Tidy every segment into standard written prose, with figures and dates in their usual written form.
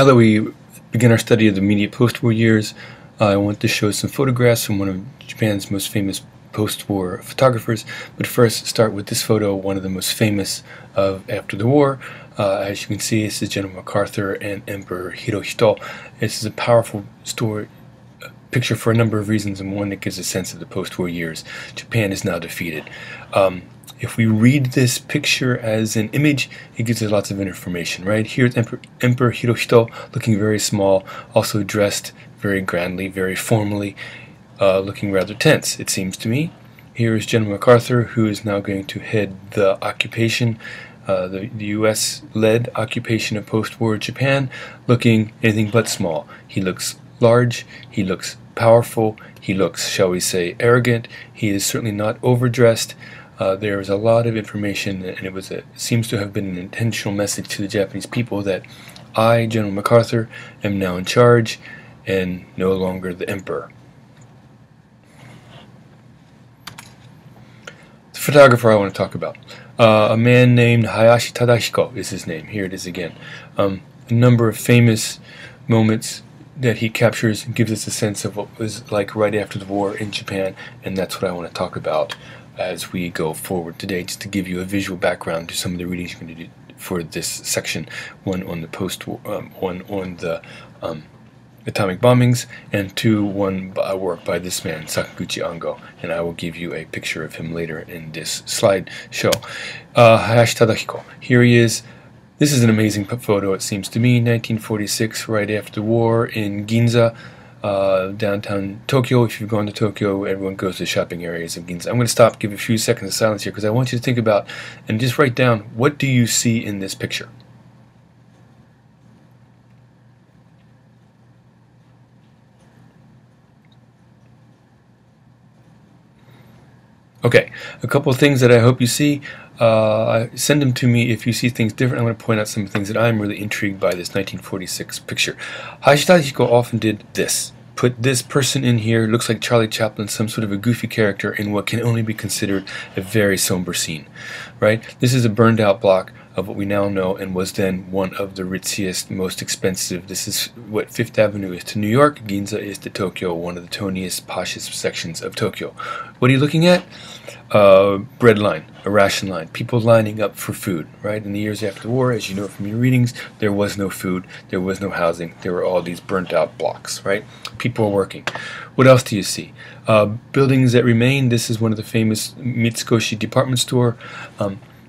Now that we begin our study of the immediate post-war years, I want to show some photographs from one of Japan's most famous post-war photographers. But first, start with this photo, one of the most famous of after the war. As you can see, this is General MacArthur and Emperor Hirohito. This is a powerful picture for a number of reasons, and one that gives a sense of the post-war years. Japan is now defeated. If we read this picture as an image, it gives us lots of information, right? Here's Emperor Hirohito looking very small, also dressed very grandly, very formally, looking rather tense, it seems to me. Here is General MacArthur, who is now going to head the occupation, the U.S.-led occupation of post-war Japan, looking anything but small. He looks large, he looks powerful, he looks, shall we say, arrogant. He is certainly not overdressed. There is a lot of information, and it seems to have been an intentional message to the Japanese people that I, General MacArthur, am now in charge and no longer the emperor. The photographer I want to talk about, a man named HayashiTadahiko is his name. Here it is again. A number of famous moments that he captures and gives us a sense of what was like right after the war in Japan, and that's what I want to talk about as we go forward today, just to give you a visual background to some of the readings you're going to do for this section, one on the post-war, one on the atomic bombings, and one work by this man, Sakaguchi Ango, and I will give you a picture of him later in this slideshow. HayashiTadahiko, here he is. This is an amazing photo, it seems to me, 1946, right after the war in Ginza, downtown Tokyo. If you've gone to Tokyo, everyone goes to the shopping areas of Ginza. I'm going to stop, give a few seconds of silence here, because I want you to think about and just write down, what do you see in this picture? Okay, a couple of things that I hope you see. Send them to me if you see things different. I'm going to point out some things that I'm really intrigued by this 1946 picture. HayashiTadahiko often did this. Put this person in here, looks like Charlie Chaplin, some sort of a goofy character, in what can only be considered a very somber scene. Right? This is a burned out block of what we now know and was then one of the ritziest, most expensive. This is what Fifth Avenue is to New York, Ginza is to Tokyo, one of the toniest, poshest sections of Tokyo. What are you looking at? Bread line, a ration line, people lining up for food, right? In the years after the war, as you know from your readings, there was no food, there was no housing, there were all these burnt out blocks, right? People are working. What else do you see? Buildings that remain. This is one of the famous Mitsukoshi department store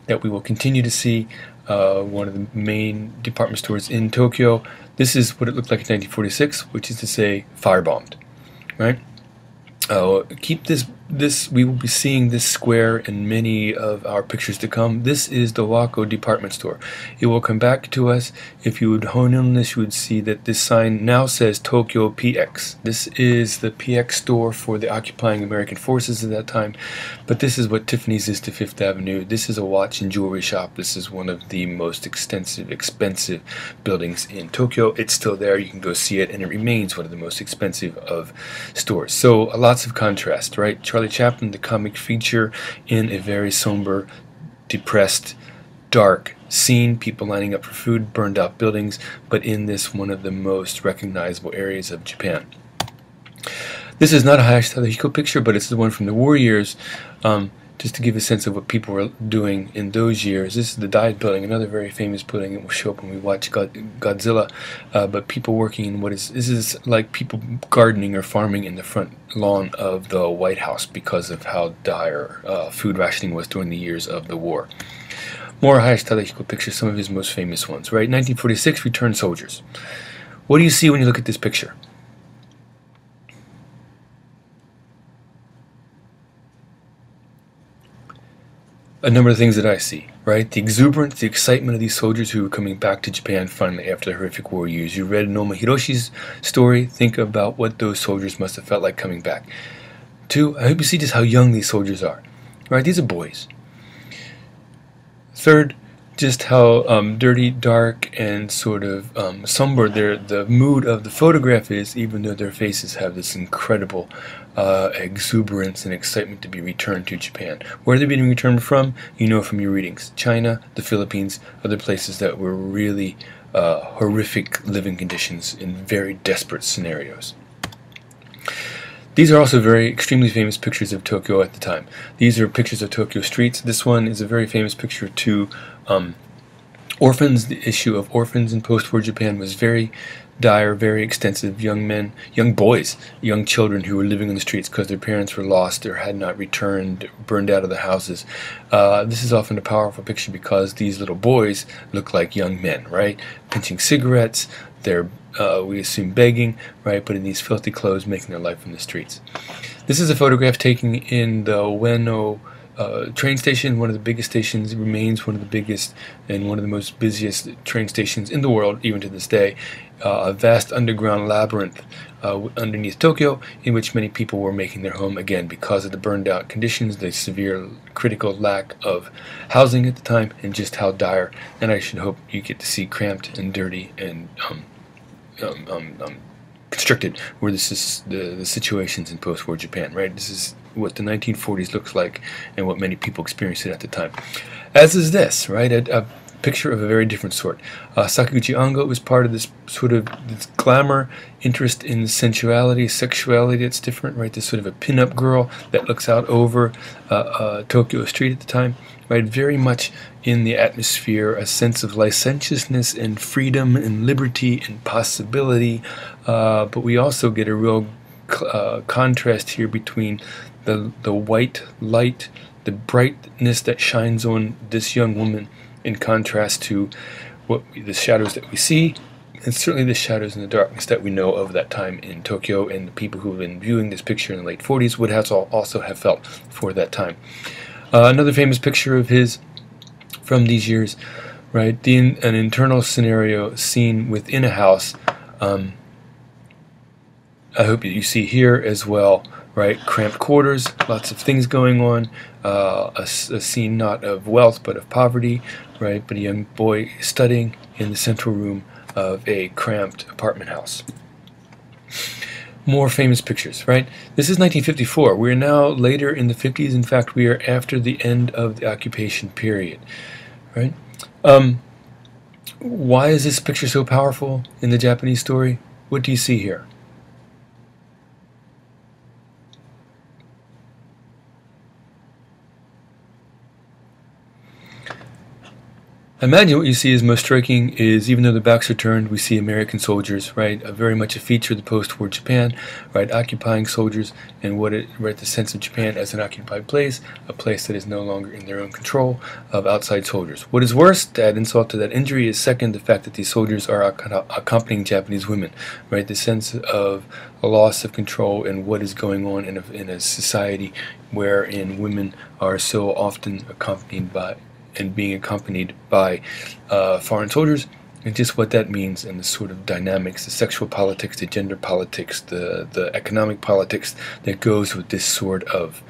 that we will continue to see, one of the main department stores in Tokyo. This is what it looked like in 1946, which is to say firebombed, right? Keep this, we will be seeing this square in many of our pictures to come. This is the Wako department store. It will come back to us. If you would hone in on this, you would see that this sign now says Tokyo PX. This is the PX store for the occupying American forces at that time. But this is what Tiffany's is to Fifth Avenue. This is a watch and jewelry shop. This is one of the most expensive buildings in Tokyo. It's still there. You can go see it, and it remains one of the most expensive of stores. So lots of contrast, right? Charlie Chaplin, the comic feature, in a very somber, depressed, dark scene, people lining up for food, burned out buildings, but in this one of the most recognizable areas of Japan. This is not a HayashiTadahiko picture, but it's the one from the war years, just to give a sense of what people were doing in those years. This is the Diet Building, another very famous building. It will show up when we watch Godzilla. But people working in this is like people gardening or farming in the front lawn of the White House because of how dire food rationing was during the years of the war. More HayashiTadahiko pictures, some of his most famous ones, right? 1946, Returned Soldiers. What do you see when you look at this picture? A number of things that I see, right? The exuberance, the excitement of these soldiers who were coming back to Japan finally after the horrific war years. You read Noma Hiroshi's story. Think about what those soldiers must have felt like coming back. Two, I hope you see just how young these soldiers are, right? These are boys. Third, just how dirty, dark, and sort of somber the mood of the photograph is, even though their faces have this incredible exuberance and excitement to be returned to Japan. Where are they being returned from? You know from your readings. China, the Philippines, other places that were really horrific living conditions in very desperate scenarios. These are also very extremely famous pictures of Tokyo at the time. These are pictures of Tokyo streets. This one is a very famous picture to orphans. The issue of orphans in post-war Japan was very dire, very extensive. Young men, young boys, young children who were living on the streets because their parents were lost or had not returned, burned out of the houses. This is often a powerful picture because these little boys look like young men, right? Pinching cigarettes, they're we assume begging, right? But in these filthy clothes, making their life in the streets. This is a photograph taken in the Ueno train station, one of the biggest stations. It remains one of the biggest and one of the most busiest train stations in the world, even to this day. A vast underground labyrinth underneath Tokyo, in which many people were making their home again because of the burned out conditions, the severe critical lack of housing at the time, and just how dire. And I should hope you get to see cramped and dirty and constricted were the situations in post-war Japan, right? This is what the 1940s looks like and what many people experienced it at the time. As is this, right? A picture of a very different sort. Sakaguchi Ango was part of this sort of this glamour, interest in sensuality, sexuality that's different, right? This sort of a pin-up girl that looks out over Tokyo Street at the time, right? Very much in the atmosphere, a sense of licentiousness and freedom and liberty and possibility, but we also get a real contrast here between the white light, the brightness that shines on this young woman, in contrast to the shadows that we see, and certainly the shadows and the darkness that we know of that time in Tokyo, and the people who have been viewing this picture in the late 40s would also have felt for that time. Another famous picture of his from these years, right? An internal scenario seen within a house. I hope that you see here as well, right? Cramped quarters, lots of things going on, a scene not of wealth but of poverty, right? But a young boy studying in the central room of a cramped apartment house. More famous pictures, right? This is 1954. We're now later in the 50s. In fact, we are after the end of the occupation period, right? Why is this picture so powerful in the Japanese story? What do you see here? Imagine what you see as most striking is, even though the backs are turned, we see American soldiers, right? Very much a feature of the post-war Japan, right? Occupying soldiers and right, the sense of Japan as an occupied place, a place that is no longer in their own control of outside soldiers. What is worse, to add insult to that injury, is second, the fact that these soldiers are accompanying Japanese women, right? The sense of a loss of control and what is going on in a society wherein women are so often accompanied by and being accompanied by foreign soldiers, and just what that means and the sort of dynamics, the sexual politics, the gender politics, the economic politics that goes with this sort of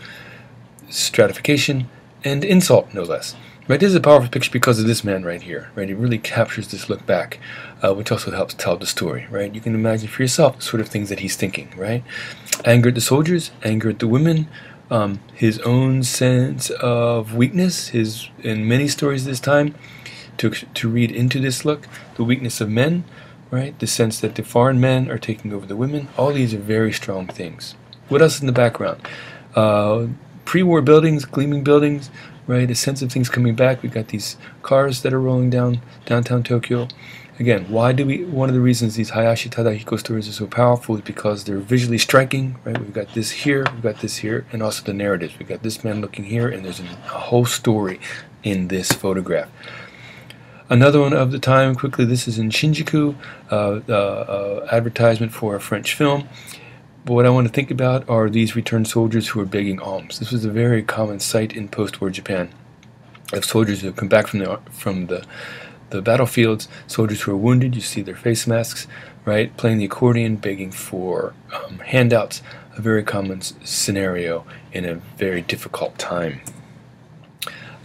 stratification and insult, no less. Right, this is a powerful picture because of this man right here. Right, it really captures this look back, which also helps tell the story. Right, you can imagine for yourself the sort of things that he's thinking. Right, anger at the soldiers, anger at the women. His own sense of weakness, in many stories this time, to read into this look, the weakness of men, right? The sense that the foreign men are taking over the women. All these are very strong things. What else in the background? Pre-war buildings, gleaming buildings, right? A sense of things coming back. We've got these cars that are rolling down downtown Tokyo. Again, one of the reasons these HayashiTadahiko stories are so powerful is because they're visually striking, right? We've got this here, and also the narratives. We've got this man looking here, and there's a whole story in this photograph. Another one of the time, quickly, this is in Shinjuku, advertisement for a French film. But what I want to think about are these returned soldiers who are begging alms. This was a very common sight in post-war Japan of soldiers who have come back from the battlefields, soldiers who are wounded. You see their face masks, right, playing the accordion, begging for handouts, a very common scenario in a very difficult time.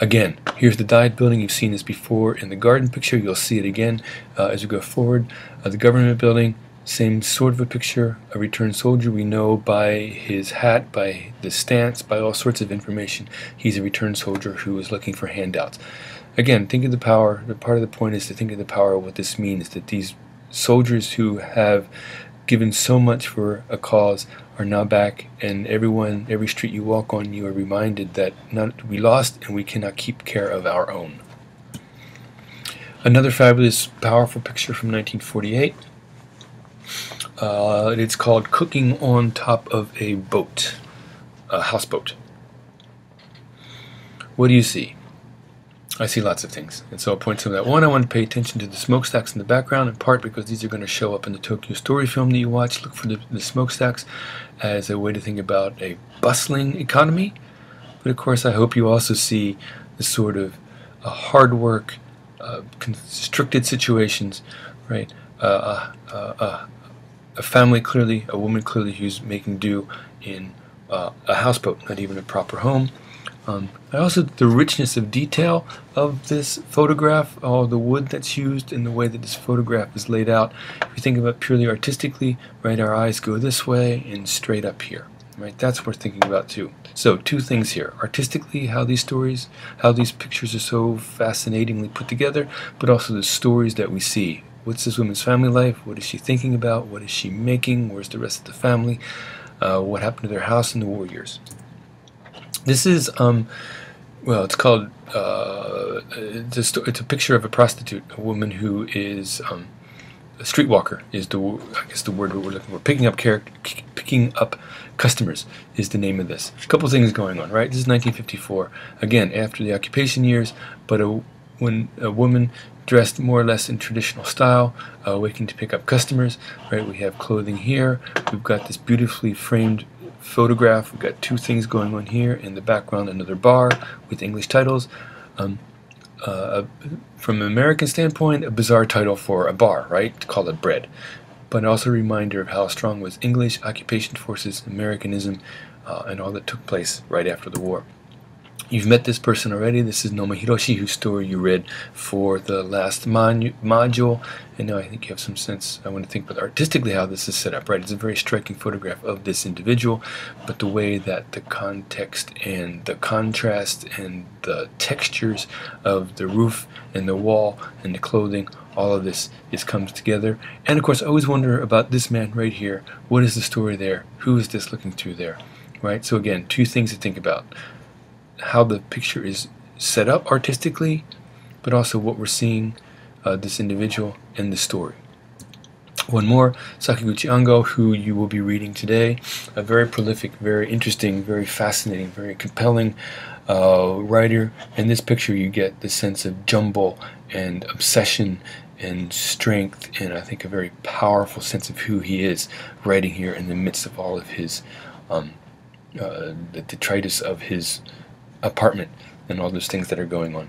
Again, here's the Diet building. You've seen this before in the garden picture. You'll see it again as we go forward. The government building, same sort of a picture. A returned soldier, we know by his hat, by the stance, by all sorts of information, he's a returned soldier who is looking for handouts. again, think of the power. The part of the point is to think of the power of what this means, that these soldiers who have given so much for a cause are now back, and every street you walk on, you are reminded that we lost and we cannot keep care of our own. Another fabulous, powerful picture from 1948. It's called Cooking on Top of a Boat, a houseboat. What do you see? I see lots of things, and so I'll point to that. One, I want to pay attention to the smokestacks in the background, in part because these are going to show up in the Tokyo Story film that you watch. Look for the smokestacks as a way to think about a bustling economy. But of course, I hope you also see the sort of hard work, constricted situations, right? A family, clearly, a woman clearly who's making do in a houseboat, not even a proper home. Also, the richness of detail of this photograph, all the wood that's used, and the way that this photograph is laid out. If you think about purely artistically, right, our eyes go this way and straight up here, right? That's worth thinking about too. So, two things here: artistically, how these pictures are so fascinatingly put together, but also the stories that we see. What's this woman's family life? What is she thinking about? What is she making? Where's the rest of the family? What happened to their house in the war years? This is, well, it's called, it's a picture of a prostitute, a woman who is a streetwalker, is I guess the word we're looking for. Picking up customers is the name of this. A couple things going on, right? This is 1954, again, after the occupation years, but when a woman dressed more or less in traditional style, waking to pick up customers, right? We have clothing here. We've got this beautifully framed photograph. We've got two things going on here. In the background, another bar with English titles. From an American standpoint, a bizarre title for a bar, right? To call it Bread. But also a reminder of how strong was English, occupation forces, Americanism, and all that took place right after the war. You've met this person already. This is Noma Hiroshi, whose story you read for the last module, and now I think you have some sense. I want to think about artistically how this is set up, right? It's a very striking photograph of this individual, but the way that the context and the contrast and the textures of the roof and the wall and the clothing, all of this comes together. And of course, I always wonder about this man right here. What is the story there? Who is this looking through there, right? So again, two things to think about: how the picture is set up artistically, but also what we're seeing, this individual and the story. One more, Sakaguchi Ango, who you will be reading today, a very prolific, very interesting, very fascinating, very compelling writer. In this picture you get the sense of jumble and obsession and strength, and I think a very powerful sense of who he is, writing here in the midst of all of his the detritus of his apartment and all those things that are going on.